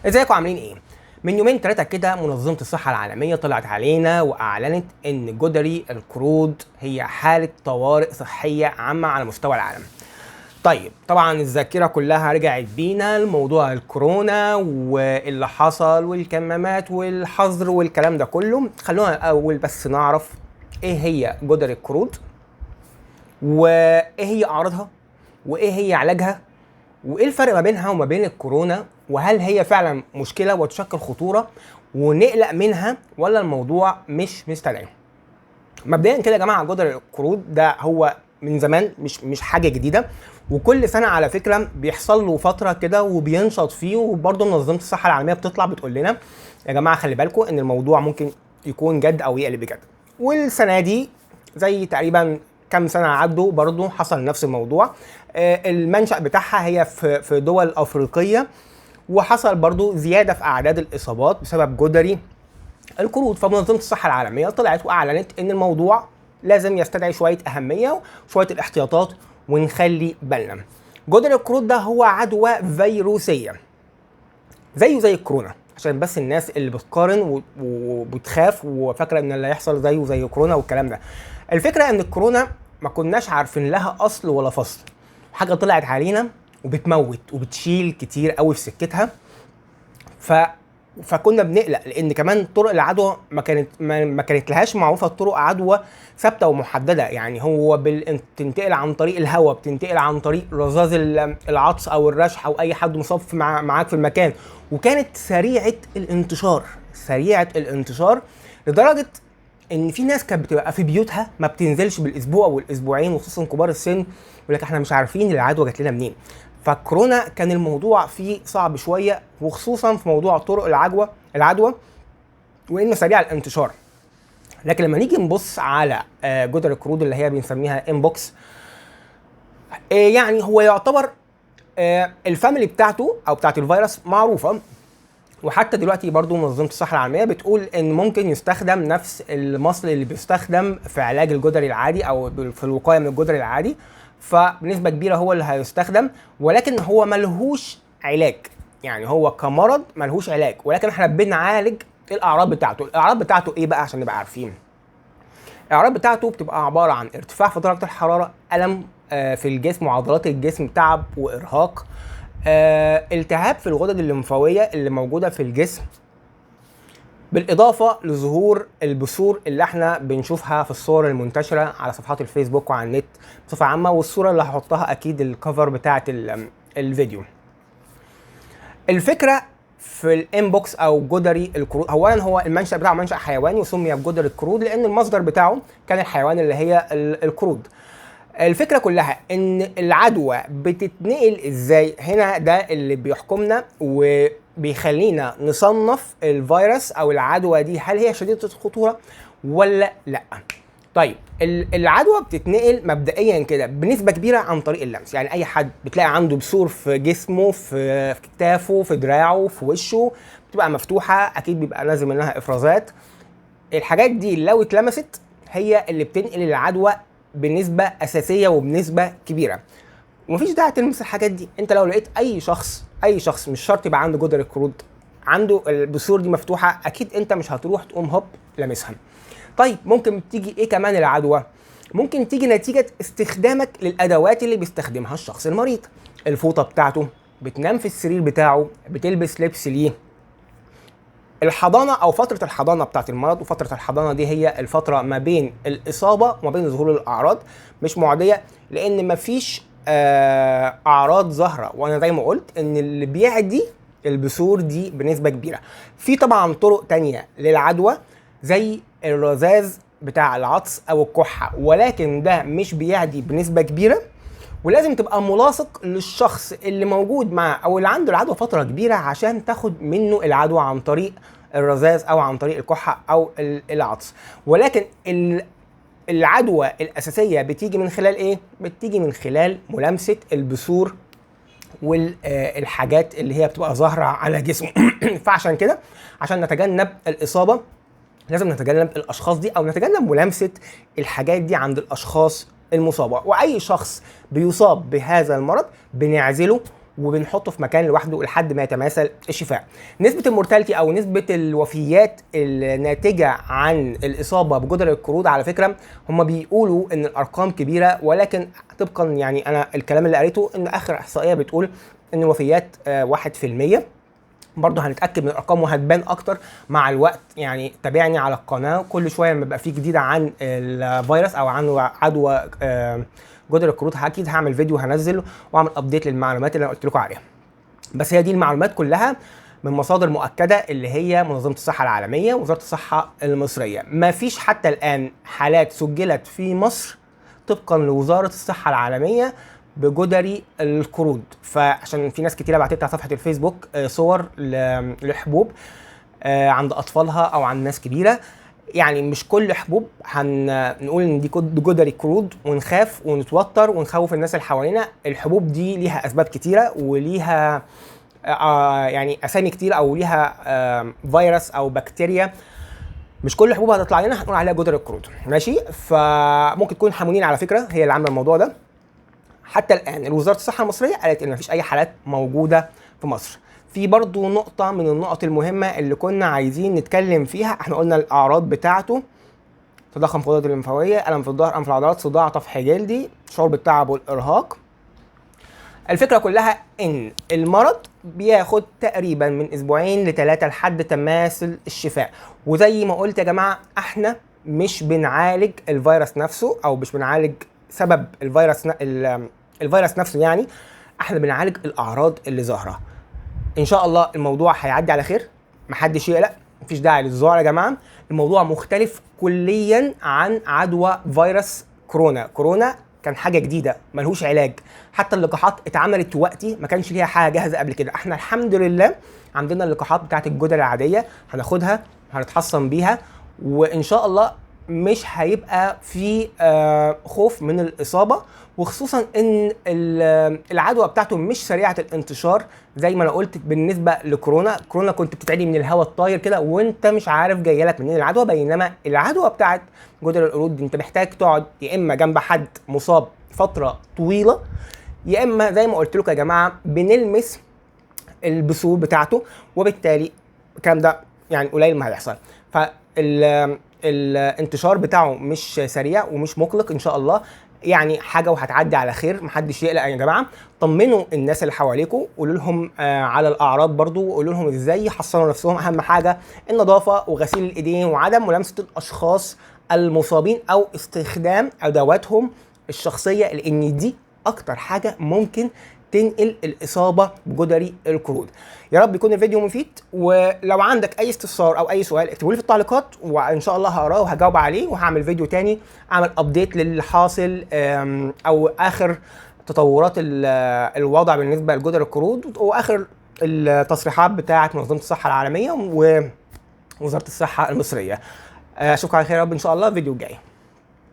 ازيكم عاملين ايه؟ من يومين 3 كده منظمة الصحة العالمية طلعت علينا واعلنت ان جدري القرود هي حالة طوارئ صحية عامة على مستوى العالم. طيب طبعا الذاكرة كلها رجعت بينا لموضوع الكورونا واللي حصل والكمامات والحظر والكلام ده كله. خلونا الاول بس نعرف ايه هي جدري القرود وايه هي اعراضها وايه هي علاجها وايه الفرق ما بينها وما بين الكورونا، وهل هي فعلا مشكله وتشكل خطوره ونقلق منها ولا الموضوع مش مستدعي. مبدئيا كده يا جماعه، جدر القرود ده هو من زمان مش حاجه جديده، وكل سنه على فكره بيحصل له فتره كده وبينشط فيه، وبرضه منظمه الصحه العالميه بتطلع بتقول لنا يا جماعه خلي بالكم ان الموضوع ممكن يكون جد او يقلب بجد. والسنه دي زي تقريبا كام سنه عدوا برضه حصل نفس الموضوع. المنشأ بتاعها هي في دول افريقيه، وحصل برضه زياده في اعداد الاصابات بسبب جدري القرود. فمنظمه الصحه العالميه طلعت واعلنت ان الموضوع لازم يستدعي شويه اهميه وشويه الاحتياطات ونخلي بالنا. جدري القرود ده هو عدوى فيروسيه زيه زي الكورونا، عشان بس الناس اللي بتقارن وبتخاف وفاكره ان اللي هيحصل زيه زي كورونا والكلام ده. الفكره ان الكورونا ما كناش عارفين لها اصل ولا فصل، حاجه طلعت علينا وبتموت وبتشيل كتير قوي في سكتها. فكنا بنقلق لان كمان طرق العدوى ما كانت لهاش معروفه طرق عدوى ثابته ومحدده. يعني هو بتنتقل عن طريق الهواء، بتنتقل عن طريق رذاذ العطس او الرشح او اي حد مصاب معاك في المكان، وكانت سريعه الانتشار لدرجه ان في ناس كانت بتبقى في بيوتها ما بتنزلش بالاسبوع والاسبوعين، وخصوصا كبار السن يقول لك احنا مش عارفين العدوى جات لنا منين. فالكورونا كان الموضوع فيه صعب شويه، وخصوصا في موضوع طرق العدوى وانه سريع الانتشار. لكن لما نيجي نبص على جدر القرود اللي هي بنسميها امبوكس، يعني هو يعتبر الفاميلي بتاعته او بتاعت الفيروس معروفه، وحتى دلوقتي برضو منظمة الصحة العالمية بتقول ان ممكن يستخدم نفس المصل اللي بيستخدم في علاج الجدري العادي او في الوقاية من الجدري العادي، فبنسبة كبيرة هو اللي هيستخدم، ولكن هو ملهوش علاج. يعني هو كمرض ملهوش علاج، ولكن احنا بنعالج الاعراض بتاعته. الاعراض بتاعته ايه بقى عشان نبقى عارفين؟ الاعراض بتاعته بتبقى عبارة عن ارتفاع في درجة الحرارة، الم في الجسم وعضلات الجسم، تعب وارهاق، التهاب في الغدد الليمفاويه اللي موجوده في الجسم، بالاضافه لظهور البثور اللي احنا بنشوفها في الصور المنتشره على صفحات الفيسبوك وعلى النت بصفه عامه، والصوره اللي هحطها اكيد الكفر بتاعه الفيديو. الفكره في الانبوكس او جدري القرود، اولا هو المنشأ بتاعه منشأ حيواني وسمي بجدري القرود لان المصدر بتاعه كان الحيوان اللي هي القرود. الفكرة كلها ان العدوى بتتنقل ازاي، هنا ده اللي بيحكمنا وبيخلينا نصنف الفيروس او العدوى دي هل هي شديدة الخطورة ولا لا. طيب العدوى بتتنقل مبدئيا كده بنسبة كبيرة عن طريق اللمس. يعني اي حد بتلاقي عنده بثور في جسمه، في كتافه، في دراعه، في وشه، بتبقى مفتوحة، اكيد بيبقى نازل منها افرازات. الحاجات دي لو اتلمست هي اللي بتنقل العدوى بنسبة أساسية وبنسبة كبيرة. ومفيش داعي تلمس الحاجات دي. انت لو لقيت اي شخص مش شرط يبقى عنده جدري القرود عنده البثور دي مفتوحة، اكيد انت مش هتروح تقوم هوب لامسها. طيب ممكن تيجي ايه كمان العدوى؟ ممكن تيجي نتيجة استخدامك للأدوات اللي بيستخدمها الشخص المريض. الفوطة بتاعته، بتنام في السرير بتاعه، بتلبس لبس ليه. الحضانة أو فترة الحضانة بتاعت المرض، وفترة الحضانة دي هي الفترة ما بين الإصابة وما بين ظهور الأعراض، مش معدية لأن مفيش أعراض ظاهرة. وأنا زي ما قلت إن اللي بيعدي البثور دي بنسبة كبيرة. في طبعا طرق تانية للعدوى زي الرذاذ بتاع العطس أو الكحة، ولكن ده مش بيعدي بنسبة كبيرة، ولازم تبقى ملاصق للشخص اللي موجود معاه او اللي عنده العدوى فتره كبيره عشان تاخد منه العدوى عن طريق الرذاذ او عن طريق الكحه او العطس. ولكن العدوى الاساسيه بتيجي من خلال ايه؟ بتيجي من خلال ملامسه البثور والحاجات اللي هي بتبقى ظاهره على جسمه. فعشان كده عشان نتجنب الاصابه لازم نتجنب الاشخاص دي او نتجنب ملامسه الحاجات دي عند الاشخاص المصابه. واي شخص بيصاب بهذا المرض بنعزله وبنحطه في مكان لوحده لحد ما يتماثل الشفاء. نسبة المورتاليتي او نسبة الوفيات الناتجة عن الاصابة بجدري القرود على فكرة هم بيقولوا ان الارقام كبيرة، ولكن طبقا يعني انا الكلام اللي قريته ان اخر احصائية بتقول ان الوفيات 1%. برضه هنتاكد من الارقام وهتبان اكتر مع الوقت. يعني تابعني على القناه كل شويه لما يبقى في جديد عن الفيروس او عن عدوى جدري القرود اكيد هعمل فيديو هنزله واعمل ابديت للمعلومات اللي انا قلت لكم عليها. بس هي دي المعلومات كلها من مصادر مؤكده اللي هي منظمه الصحه العالميه ووزاره الصحه المصريه. ما فيش حتى الان حالات سجلت في مصر طبقا لوزاره الصحه العالميه بجدري القرود. فعشان في ناس كتيره بعتت على صفحه الفيسبوك صور لحبوب عند اطفالها او عند ناس كبيره. يعني مش كل حبوب هنقول ان دي جدري قرود ونخاف ونتوتر ونخوف الناس اللي حوالينا. الحبوب دي ليها اسباب كتيره وليها يعني اسامي كتير او ليها فيروس او بكتيريا. مش كل حبوب هتطلع لنا هنقول عليها جدري القرود، ماشي؟ فممكن تكون حمونين على فكره هي اللي عامله الموضوع ده. حتى الان وزاره الصحه المصريه قالت ان مفيش اي حالات موجوده في مصر. في برضو نقطه من النقط المهمه اللي كنا عايزين نتكلم فيها. احنا قلنا الاعراض بتاعته تضخم في الغدد الليمفاويه، الم في الظهر، الم في العضلات، صداع، طفح جلدي، شعور بالتعب والارهاق. الفكره كلها ان المرض بياخد تقريبا من اسبوعين ل3 لحد تماثل الشفاء. وزي ما قلت يا جماعه احنا مش بنعالج الفيروس نفسه او مش بنعالج سبب الفيروس نفسه، يعني احنا بنعالج الاعراض اللي ظاهره. ان شاء الله الموضوع هيعدي على خير، محدش يقلق، مفيش داعي للذعر يا جماعه. الموضوع مختلف كليا عن عدوى فيروس كورونا. كورونا كان حاجه جديده ملهوش علاج، حتى اللقاحات اتعملت وقتي ما كانش ليها حاجه جاهزه قبل كده. احنا الحمد لله عندنا اللقاحات بتاعت الجدري العاديه هناخدها هنتحصن بيها، وان شاء الله مش هيبقى في خوف من الاصابه. وخصوصا ان العدوى بتاعته مش سريعه الانتشار زي ما انا قلت بالنسبه لكورونا. كورونا كنت بتتعدي من الهواء الطاير كده وانت مش عارف جايه لك منين العدوى، بينما العدوى بتاعت جدري القرود انت محتاج تقعد يا اما جنب حد مصاب فتره طويله، يا اما زي ما قلت لكم يا جماعه بنلمس البثور بتاعته، وبالتالي الكلام ده يعني قليل ما هيحصل. الانتشار بتاعه مش سريع ومش مقلق ان شاء الله، يعني حاجه وهتعدي على خير. محدش يقلق يا جماعه. طمنوا الناس اللي حواليكم، قولوا لهم على الاعراض برضو، وقولوا لهم ازاي يحصنوا نفسهم. اهم حاجه النظافه وغسيل الايدين وعدم ملامسه الاشخاص المصابين او استخدام ادواتهم الشخصيه، لان دي اكتر حاجه ممكن تنقل الاصابه بجدري القرود. يا رب يكون الفيديو مفيد، ولو عندك اي استفسار او اي سؤال اكتبوا لي في التعليقات وان شاء الله هقراه وهجاوب عليه، وهعمل فيديو تاني اعمل ابديت للي حاصل او اخر تطورات الوضع بالنسبه لجدري القرود واخر التصريحات بتاعه منظمه الصحه العالميه ووزاره الصحه المصريه. اشوفكم على خير يا رب ان شاء الله الفيديو الجاي.